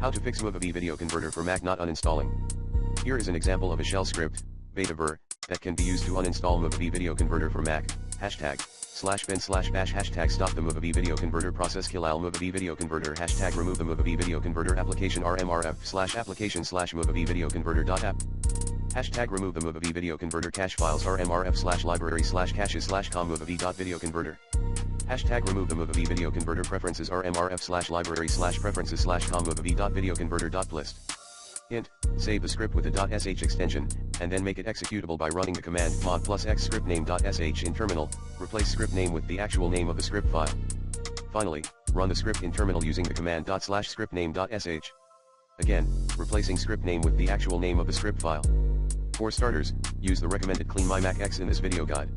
How to fix Movavi Video Converter for Mac not uninstalling. Here is an example of a shell script, beta ver, that can be used to uninstall Movavi Video Converter for Mac. #bin/bash #stop the Movavi Video Converter process killall Movavi Video Converter #remove the Movavi Video Converter application rmrf/application/movavi.VideoConverter.app #remove the Movavi Video Converter cache files rmrf/library/caches/com.movavi.VideoConverter #remove the Movavi Video Converter preferences rmrf/library/preferences/com.movavi.VideoConverter.plist. Int, save the script with a .sh extension, and then make it executable by running the command mod +x script name.sh in terminal, replace script name with the actual name of the script file. Finally, run the script in terminal using the command /script name.sh. Again, replacing script name with the actual name of the script file. For starters, use the recommended Clean My Mac X in this video guide.